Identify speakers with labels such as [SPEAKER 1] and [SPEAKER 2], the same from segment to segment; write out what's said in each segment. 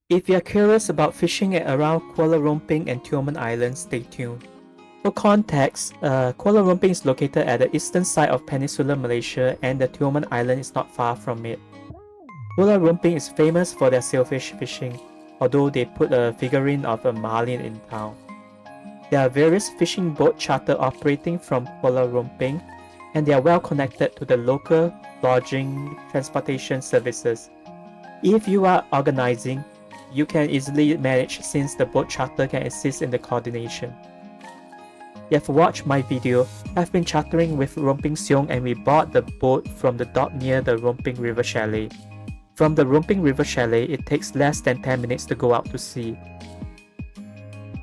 [SPEAKER 1] If you are curious about fishing at around Kuala Rompin and Tioman Islands, stay tuned. For context, Kuala Rompin is located at the eastern side of Peninsular Malaysia and the Tioman Island is not far from it. Kuala Rompin is famous for their sailfish fishing, although they put a figurine of a marlin in town. There are various fishing boat charter operating from Kuala Rompin, and they are well connected to the local lodging transportation services. If you are organizing, you can easily manage since the boat charter can assist in the coordination. You have watched my video. I've been chartering with Rompin Siong and we bought the boat from the dock near the Rompin River Chalet. From the Rompin River Chalet, it takes less than 10 minutes to go out to sea.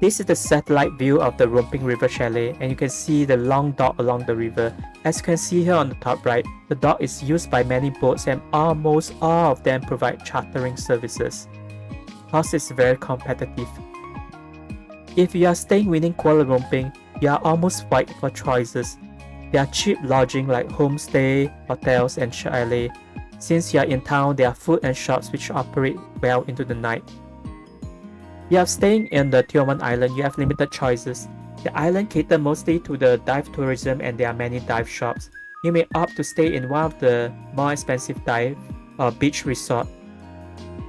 [SPEAKER 1] This is the satellite view of the Rompin River Chalet and you can see the long dock along the river. As you can see here on the top right, the dock is used by many boats and almost all of them provide chartering services. Cost is very competitive. If you are staying within Kuala Rompin, you are almost wide for choices. There are cheap lodging like homestay, hotels and chalet. Since you are in town, there are food and shops which operate well into the night. If you are staying in the Tioman Island, you have limited choices. The island caters mostly to the dive tourism and there are many dive shops. You may opt to stay in one of the more expensive dive or beach resort.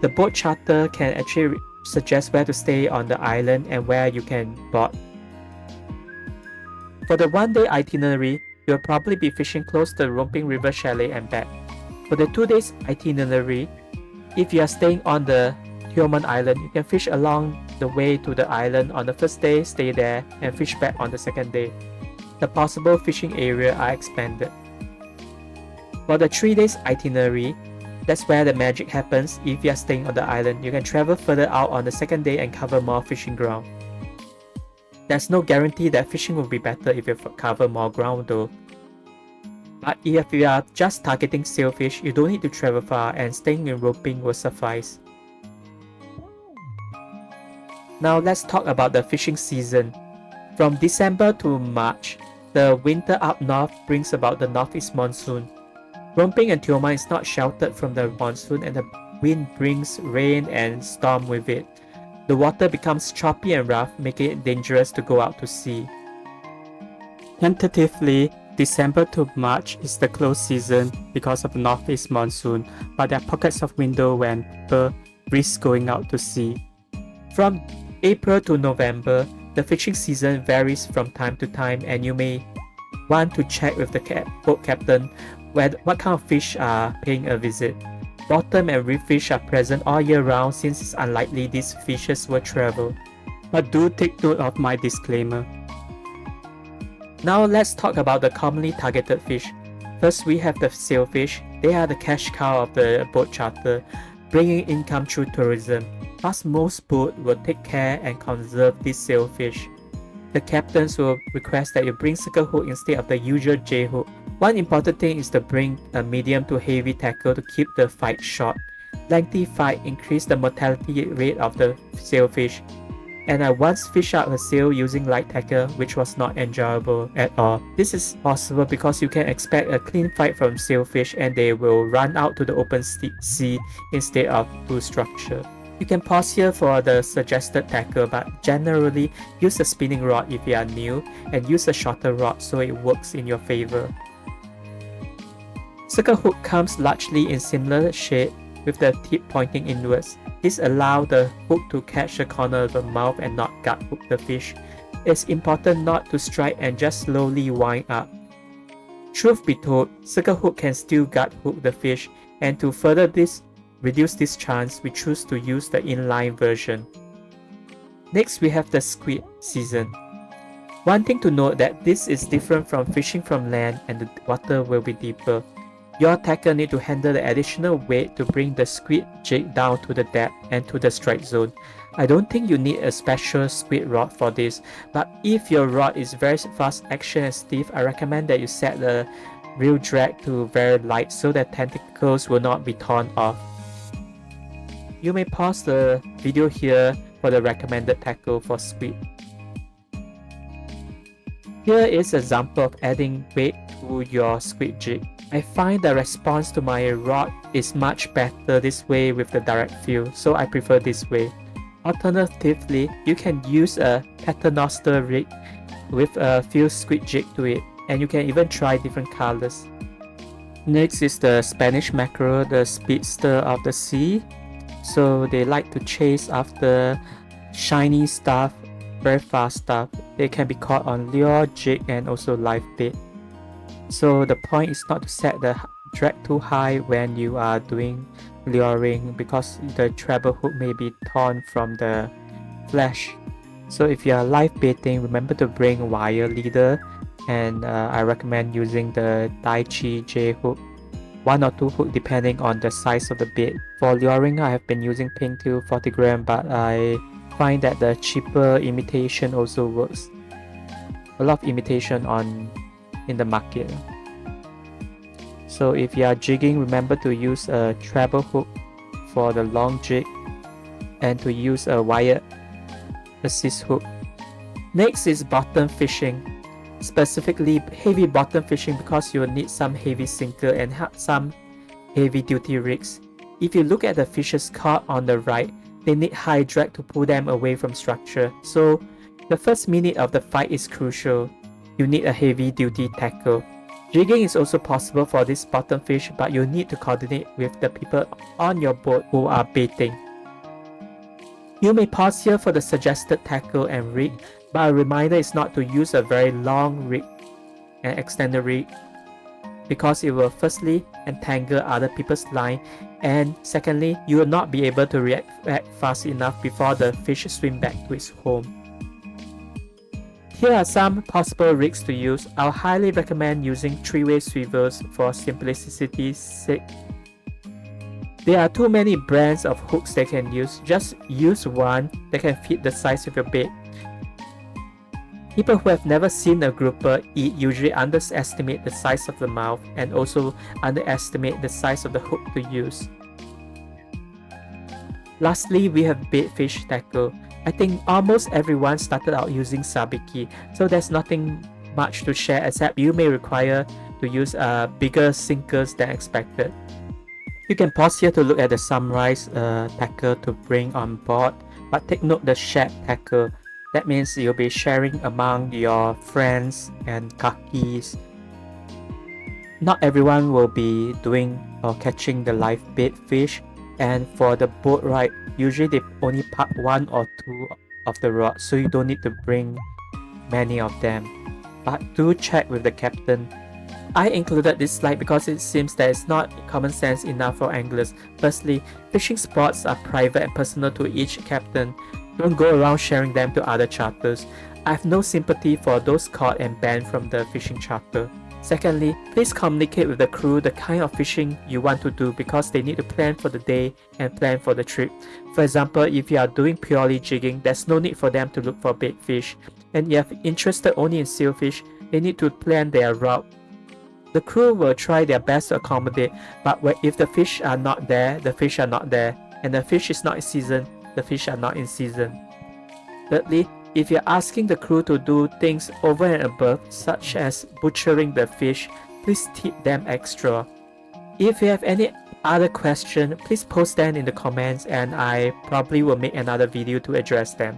[SPEAKER 1] The boat charter can actually suggest where to stay on the island and where you can board. For the one-day itinerary, you'll probably be fishing close to the Rompin River Chalet and back. For the 2 days itinerary, if you are staying on the Tioman Island, you can fish along the way to the island on the first day, stay there, and fish back on the second day. The possible fishing area are expanded. For the 3 days itinerary, that's where the magic happens. If you are staying on the island, you can travel further out on the second day and cover more fishing ground. There's no guarantee that fishing will be better if you cover more ground though. But if you are just targeting sailfish, you don't need to travel far and staying in Rompin will suffice. Now let's talk about the fishing season. From December to March, the winter up north brings about the northeast monsoon. Rompin and Tioman is not sheltered from the monsoon and the wind brings rain and storm with it. The water becomes choppy and rough, making it dangerous to go out to sea. Tentatively, December to March is the close season because of the northeast monsoon, but there are pockets of window when people risk going out to sea. From April to November, the fishing season varies from time to time and you may want to check with the boat captain what kind of fish are paying a visit. Bottom and reef fish are present all year round since it's unlikely these fishes will travel. But do take note of my disclaimer. Now let's talk about the commonly targeted fish. First we have the sailfish. They are the cash cow of the boat charter, bringing income through tourism. Plus most boats will take care and conserve these sailfish. The captains will request that you bring circle hook instead of the usual J hook. One important thing is to bring a medium to heavy tackle to keep the fight short. Lengthy fight increase the mortality rate of the sailfish. And I once fished out a sail using light tackle which was not enjoyable at all. This is possible because you can expect a clean fight from sailfish and they will run out to the open sea instead of to structure. You can pause here for the suggested tackle, but generally use a spinning rod if you are new and use a shorter rod so it works in your favor. Circle hook comes largely in similar shape with the tip pointing inwards. This allows the hook to catch the corner of the mouth and not gut hook the fish. It's important not to strike and just slowly wind up. Truth be told, circle hook can still gut hook the fish, and to further reduce this chance, we choose to use the inline version. Next, we have the squid season. One thing to note that this is different from fishing from land and the water will be deeper. Your tackle need to handle the additional weight to bring the squid jig down to the depth and to the strike zone. I don't think you need a special squid rod for this, but if your rod is very fast action and stiff, I recommend that you set the reel drag to very light so that tentacles will not be torn off. You may pause the video here for the recommended tackle for squid. Here is an example of adding weight to your squid jig. I find the response to my rod is much better this way with the direct fill, so I prefer this way. Alternatively, you can use a paternoster rig with a few squid jig to it, and you can even try different colors. Next is the Spanish mackerel, the speedster of the sea. So they like to chase after shiny stuff, very fast stuff. They can be caught on lure, jig, and also live bait. So the point is not to set the drag too high when you are doing luring, because the treble hook may be torn from the flesh. So if you are live baiting, remember to bring wire leader, and I recommend using the Daichi J hook, 1 or 2 hook depending on the size of the bait. For luring, I have been using pink tail 40 gram, but I find that the cheaper imitation also works. A lot of imitation in the market. So if you are jigging, remember to use a treble hook for the long jig and to use a wire assist hook. Next is bottom fishing, specifically heavy bottom fishing, because you will need some heavy sinker and some heavy duty rigs. If you look at the fishes caught on the right, they need high drag to pull them away from structure. So the first minute of the fight is crucial. You need a heavy duty tackle. Jigging is also possible for this bottom fish, but you need to coordinate with the people on your boat who are baiting. You may pause here for the suggested tackle and rig, but a reminder is not to use a very long rig and extended rig, because it will firstly entangle other people's line, and secondly, you will not be able to react fast enough before the fish swim back to its home. Here are some possible rigs to use. I'll highly recommend using 3-way swivels for simplicity's sake. There are too many brands of hooks they can use. Just use one that can fit the size of your bait. People who have never seen a grouper eat usually underestimate the size of the mouth and also underestimate the size of the hook to use. Lastly, we have baitfish tackle. I think almost everyone started out using sabiki, so there's nothing much to share except you may require to use bigger sinkers than expected. You can pause here to look at the summarized tackle to bring on board, but take note the shared tackle. That means you'll be sharing among your friends and kakis. Not everyone will be doing or catching the live bait fish, and for the boat ride, usually they only pack 1 or 2 of the rods, so you don't need to bring many of them. But do check with the captain. I included this slide because it seems that it's not common sense enough for anglers. Firstly, fishing spots are private and personal to each captain. Don't go around sharing them to other charters. I have no sympathy for those caught and banned from the fishing charter. Secondly, please communicate with the crew the kind of fishing you want to do, because they need to plan for the day and plan for the trip. For example, if you are doing purely jigging, there's no need for them to look for bait fish. And if you're interested only in sailfish, they need to plan their route. The crew will try their best to accommodate, but if the fish are not there, the fish are not there. And the fish is not in season, the fish are not in season. Thirdly, if you're asking the crew to do things over and above, such as butchering the fish, please tip them extra. If you have any other question, please post them in the comments and I probably will make another video to address them.